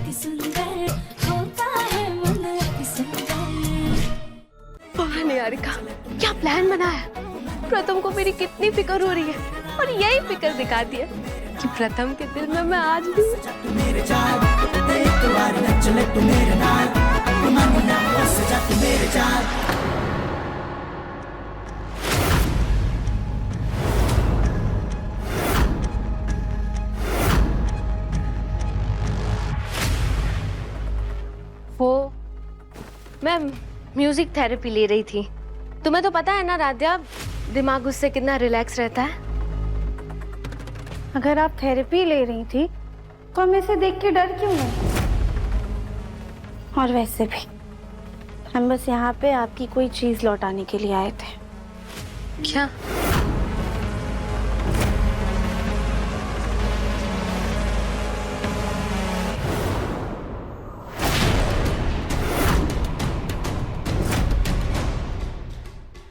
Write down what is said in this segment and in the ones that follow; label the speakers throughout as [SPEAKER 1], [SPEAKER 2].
[SPEAKER 1] पता नहीं यारिका क्या प्लान बना है। प्रथम को मेरी कितनी फिक्र हो रही है और यही फिक्र दिखाती है कि प्रथम के दिल में मैं आज भी वो मैं म्यूजिक थेरेपी ले रही थी। तुम्हें तो पता है ना राध्या, दिमाग उससे कितना रिलैक्स रहता है।
[SPEAKER 2] अगर आप थेरेपी ले रही थी तो हम इसे देख के डर क्यों नहीं? और वैसे भी हम बस यहाँ पे आपकी कोई चीज लौटाने के लिए आए थे।
[SPEAKER 1] क्या?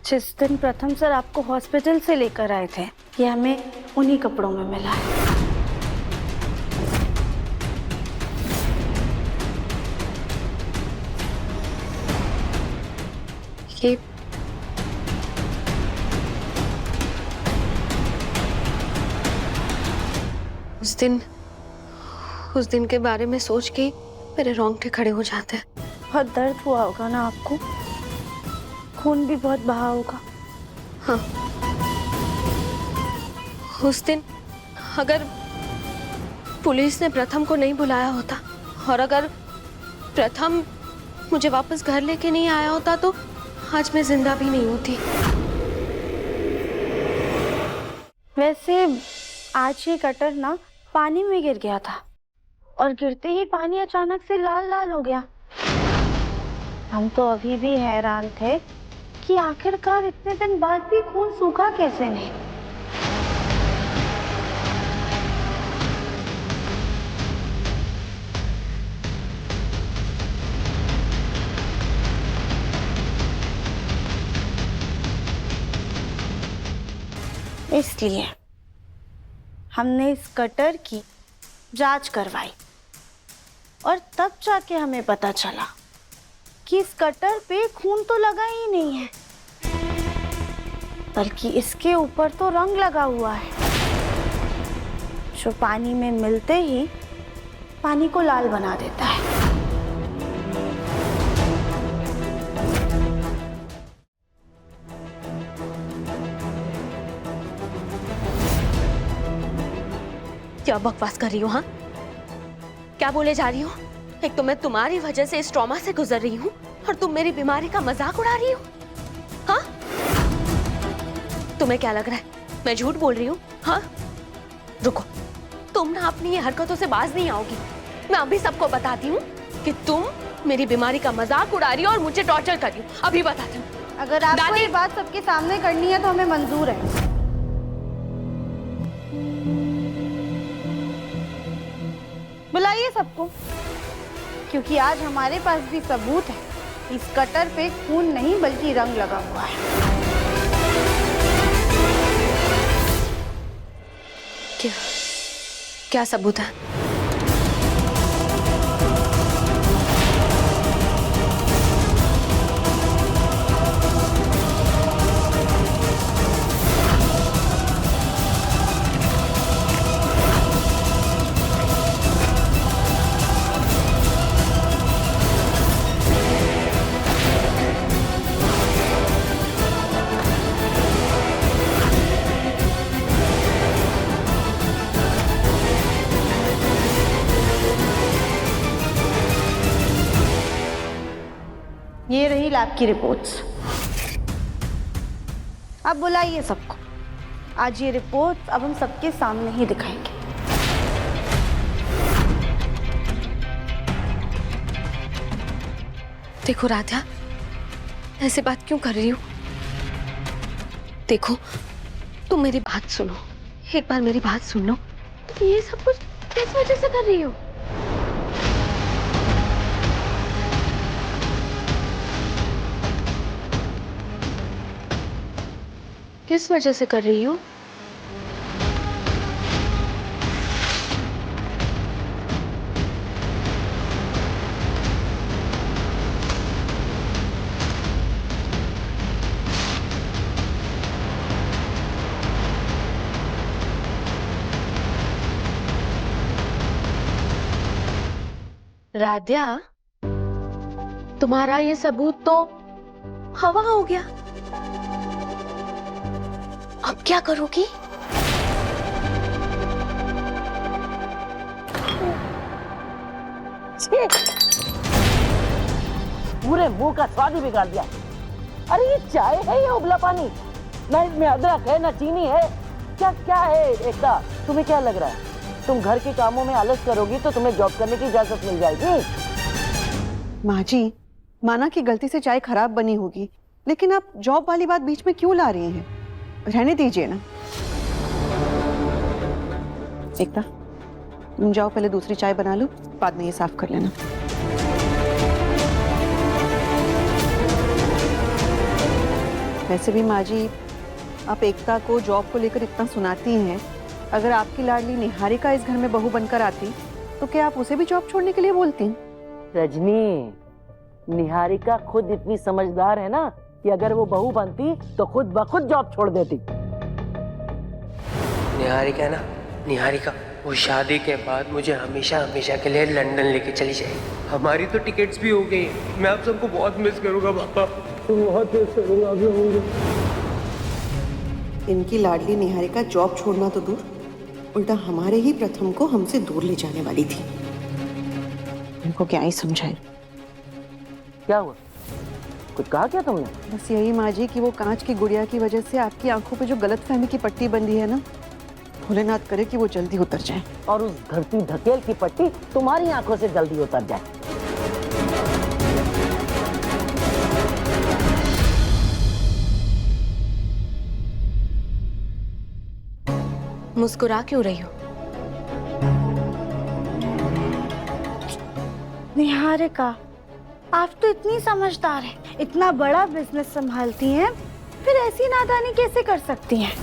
[SPEAKER 2] जिस दिन प्रथम सर आपको हॉस्पिटल से लेकर आए थे, ये हमें उन्हीं कपड़ों में मिला है।
[SPEAKER 1] ये उस दिन के बारे में सोच के मेरे रोंगटे खड़े हो जाते हैं।
[SPEAKER 2] बहुत दर्द हुआ होगा ना आपको? खून भी बहुत बहा होगा।
[SPEAKER 1] हाँ, उस दिन अगर पुलिस ने प्रथम को नहीं बुलाया होता और अगर प्रथम मुझे वापस घर लेके नहीं आया होता तो आज मैं जिंदा भी नहीं होती।
[SPEAKER 2] वैसे आज ये कटर ना पानी में गिर गया था और गिरते ही पानी अचानक से लाल लाल हो गया। हम तो अभी भी हैरान थे कि आखिरकार इतने दिन बाद भी खून सूखा कैसे नहीं। इसलिए हमने इस कटर की जांच करवाई और तब जाके हमें पता चला कि इस कटर पे खून तो लगा ही नहीं है, बल्कि इसके ऊपर तो रंग लगा हुआ है जो पानी में मिलते ही पानी को लाल बना देता है।
[SPEAKER 1] क्या बकवास कर रही हो? हाँ, क्या बोले जा रही हो? एक तो मैं तुम्हारी वजह से इस ट्रॉमा से गुजर रही हूँ और तुम मेरी बीमारी का मजाक उड़ा रही हो। हाँ, तुम्हें क्या लग रहा है मैं झूठ बोल रही हूँ? हाँ, रुको, तुम ना अपनी ये हरकतों से बाज नहीं आओगी। मैं अभी सबको बताती हूँ कि तुम मेरी बीमारी का मजाक उड़ा रही हो और मुझे टॉर्चर कर रही हो। अभी बताती हूँ।
[SPEAKER 2] अगर आपको ये बात सबके सामने करनी है तो हमें मंजूर है। बुलाइए सबको, क्योंकि आज हमारे पास भी सबूत है। इस कटर पे खून नहीं बल्कि रंग लगा हुआ है।
[SPEAKER 1] क्या सबूत है?
[SPEAKER 2] ये रही लैब की रिपोर्ट्स। अब बुलाइए सबको। आज ये रिपोर्ट्स अब हम सबके सामने ही दिखाएंगे।
[SPEAKER 1] देखो राधा, ऐसे बात क्यों कर रही हो? देखो, तुम मेरी बात सुनो, एक बार मेरी बात सुन लो। तुम ये सब कुछ किस वजह से कर रही हो? किस वजह से कर रही हो? राध्या, तुम्हारा ये सबूत तो हवा हो गया। अब क्या करोगी?
[SPEAKER 3] पूरे मुंह का स्वाद ही बिगाड़ दिया। अरे ये चाय है या उबला पानी? ना इसमें अदरक है ना चीनी है। क्या क्या है एकता? तुम्हें क्या लग रहा है तुम घर के कामों में आलस करोगी तो तुम्हें जॉब करने की इजाजत मिल जाएगी?
[SPEAKER 4] माँ जी, माना कि गलती से चाय खराब बनी होगी, लेकिन आप जॉब वाली बात बीच में क्यों ला रही हैं? रहने दीजिए ना। एकता, तुम जाओ पहले दूसरी चाय बना लो, बाद में ये साफ कर लेना। वैसे भी माँ जी, आप एकता को जॉब को लेकर इतना सुनाती हैं, अगर आपकी लाडली निहारिका इस घर में बहू बनकर आती तो क्या आप उसे भी जॉब छोड़ने के लिए बोलती?
[SPEAKER 3] रजनी, निहारिका खुद इतनी समझदार है ना कि अगर वो बहू बनती तो खुद ब खुद जॉब छोड़ देती।
[SPEAKER 5] निहारिका है ना, निहारिका वो शादी के बाद मुझे हमेशा हमेशा के लिए लंदन लेके चली जाए। हमारी तो टिकट्स भी हो गई। मैं आप सबको बहुत मिस करूंगा पापा, बहुत मिस करूंगा आप लोगों को।
[SPEAKER 4] इनकी लाडली निहारिका जॉब छोड़ना तो दूर, उल्टा हमारे ही प्रथम को हमसे दूर ले जाने वाली थी। इनको क्या ही समझाए।
[SPEAKER 3] क्या हुआ? कुछ कहा क्या तुमने?
[SPEAKER 4] बस यही माँ जी कि वो कांच की गुड़िया की वजह से आपकी आंखों पे जो गलतफहमी की पट्टी बंधी है ना, भोलेनाथ करे कि वो जल्दी उतर जाए
[SPEAKER 3] और उस धरती धकेल की पट्टी तुम्हारी आंखों से जल्दी उतर जाए।
[SPEAKER 1] मुस्कुरा क्यों रही हो?
[SPEAKER 2] निहारिका, आप तो इतनी समझदार हैं, इतना बड़ा बिजनेस संभालती हैं, फिर ऐसी नादानी कैसे कर सकती हैं?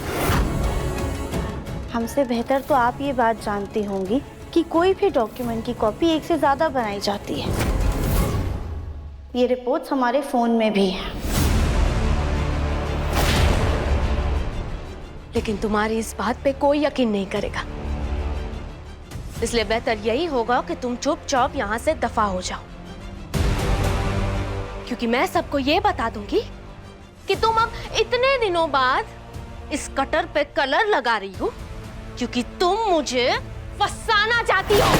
[SPEAKER 2] हमसे बेहतर तो आप ये बात जानती होंगी कि कोई भी डॉक्यूमेंट की कॉपी एक से ज्यादा बनाई जाती है। ये रिपोर्ट्स हमारे फोन में भी हैं।
[SPEAKER 1] लेकिन तुम्हारी इस बात पे कोई यकीन नहीं करेगा, इसलिए बेहतर यही होगा कि तुम चुपचाप यहाँ से दफा हो जाओ, क्योंकि मैं सबको ये बता दूंगी कि तुम अब इतने दिनों बाद इस कटर पे कलर लगा रही हो क्योंकि तुम मुझे फंसाना चाहती हो।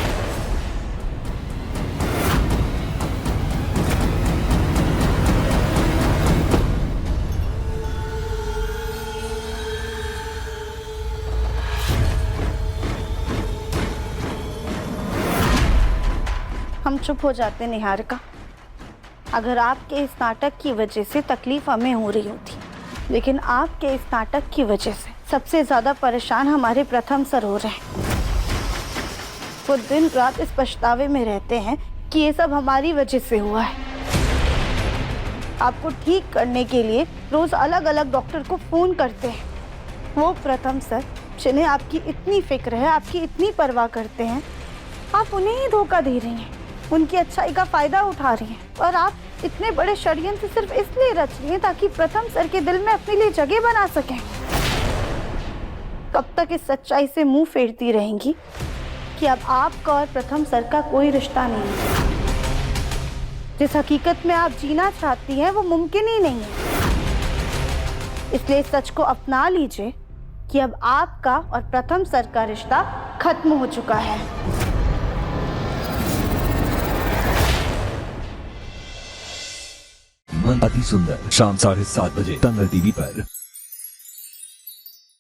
[SPEAKER 2] हम चुप हो जाते निहारिका, अगर आपके इस नाटक की वजह से तकलीफ हमें हो रही होती, लेकिन आपके इस नाटक की वजह से सबसे ज्यादा परेशान हमारे प्रथम सर हो रहे हैं। वो दिन रात इस पछतावे में रहते हैं कि ये सब हमारी वजह से हुआ है। आपको ठीक करने के लिए रोज अलग अलग डॉक्टर को फोन करते हैं। वो प्रथम सर जिन्हें आपकी इतनी फिक्र है, आपकी इतनी परवाह करते हैं, आप उन्हें ही धोखा दे रही हैं, उनकी अच्छाई का फायदा उठा रही हैं, और आप इतने बड़े षड्यंत्र सिर्फ इसलिए रच रही हैं ताकि प्रथम सर के दिल में अपने लिए जगह बना सकें। कब तक इस सच्चाई से मुंह फेरती रहेंगी कि अब आपका और प्रथम सर का कोई रिश्ता नहीं है? जिस हकीकत में आप जीना चाहती हैं वो मुमकिन ही नहीं है। इसलिए इस सच को अपना लीजिए कि अब आपका और प्रथम सर का रिश्ता खत्म हो चुका है।
[SPEAKER 6] मन अति सुंदर, शाम 7:30 बजे, तंग टीवी पर।